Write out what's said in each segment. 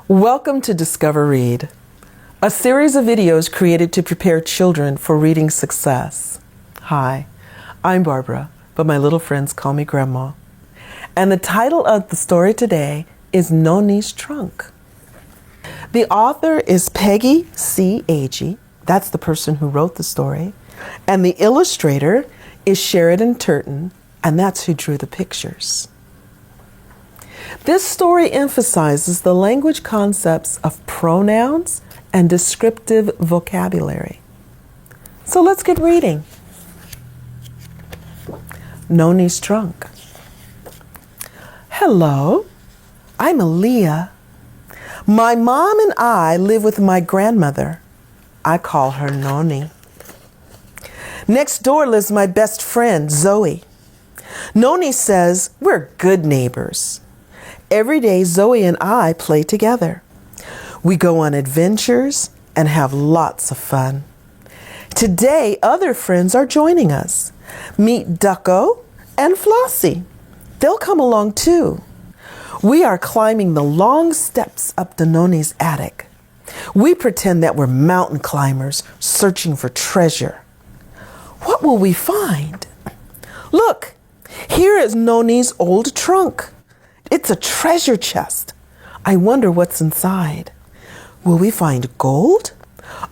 Welcome to DiscoveRead, a series of videos created to prepare children for reading success. Hi, I'm Barbara, but my little friends call me Grandma. And the title of the story today is Nonnie's Trunk. The author is Peggy C. Agee. That's the person who wrote the story. And the illustrator is Sheridan Turton, and that's who drew the pictures. This story emphasizes the language concepts of pronouns and descriptive vocabulary. So let's get reading. Nonnie's Trunk. Hello, I'm Aaliyah. My mom and I live with my grandmother. I call her Nonnie. Next door lives my best friend, Zoe. Nonnie says we're good neighbors. Every day, Zoe and I play together. We go on adventures and have lots of fun. Today, other friends are joining us. Meet Ducko and Flossie. They'll come along too. We are climbing the long steps up to Nonnie's attic. We pretend that we're mountain climbers searching for treasure. What will we find? Look, here is Nonnie's old trunk. It's a treasure chest. I wonder what's inside. Will we find gold?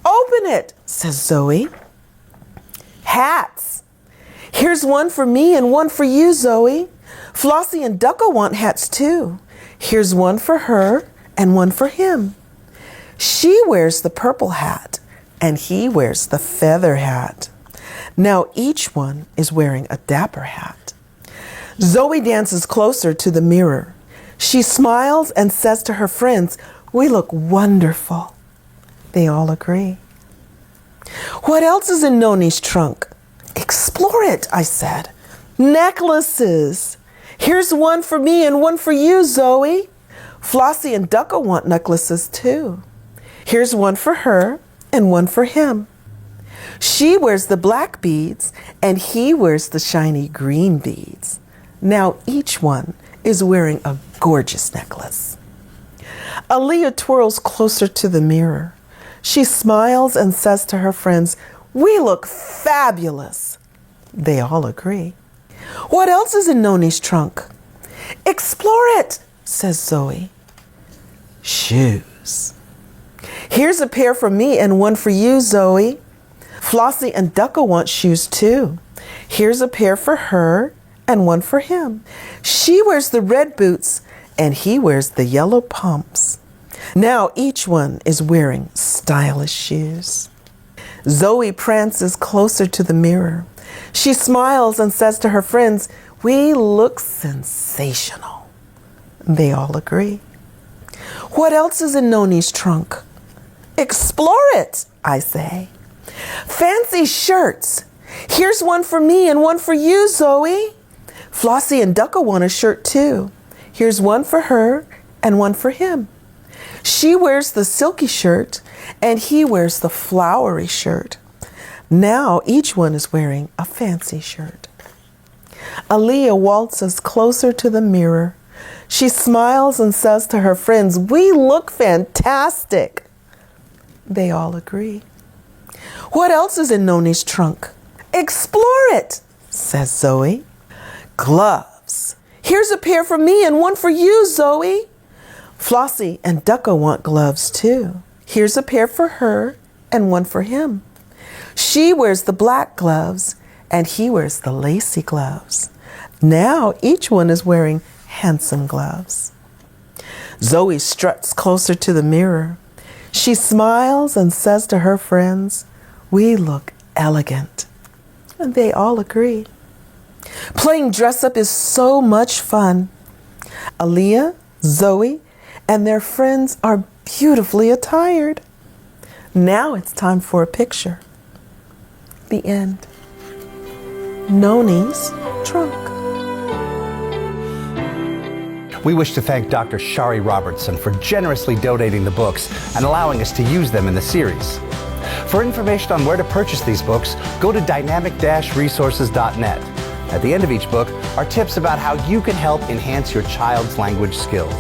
Open it, says Zoe. Hats. Here's one for me and one for you, Zoe. Flossie and Ducko want hats too. Here's one for her and one for him. She wears the purple hat and he wears the feather hat. Now each one is wearing a dapper hat. Zoe dances closer to the mirror. She smiles and says to her friends, "We look wonderful." They all agree. What else is in Nonnie's trunk? Explore it, I said. Necklaces. Here's one for me and one for you, Zoe. Flossie and Ducko want necklaces too. Here's one for her and one for him. She wears the black beads and he wears the shiny green beads. Now each one is wearing a gorgeous necklace. Aaliyah twirls closer to the mirror. She smiles and says to her friends, "We look fabulous." They all agree. What else is in Nonnie's trunk? Explore it, says Zoe. Shoes. Here's a pair for me and one for you, Zoe. Flossie and Ducko want shoes too. Here's a pair for her and one for him. She wears the red boots and he wears the yellow pumps. Now each one is wearing stylish shoes. Zoe prances closer to the mirror. She smiles and says to her friends, "We look sensational." They all agree. What else is in Nonnie's trunk? Explore it, I say. Fancy shirts. Here's one for me and one for you, Zoe. Flossie and Ducko want a shirt too. Here's one for her and one for him. She wears the silky shirt and he wears the flowery shirt. Now each one is wearing a fancy shirt. Aaliyah waltzes closer to the mirror. She smiles and says to her friends, "We look fantastic." They all agree. What else is in Nonnie's trunk? Explore it, says Zoe. Gloves. Here's a pair for me and one for you, Zoe. Flossie and Ducko want gloves too. Here's a pair for her and one for him. She wears the black gloves and he wears the lacy gloves. Now each one is wearing handsome gloves. Zoe struts closer to the mirror. She smiles and says to her friends, "We look elegant." And they all agree. Playing dress up is so much fun. Aaliyah, Zoe, and their friends are beautifully attired. Now it's time for a picture. The end. Nonnie's Trunk. We wish to thank Dr. Shari Robertson for generously donating the books and allowing us to use them in the series. For information on where to purchase these books, go to dynamic-resources.net. At the end of each book are tips about how you can help enhance your child's language skills.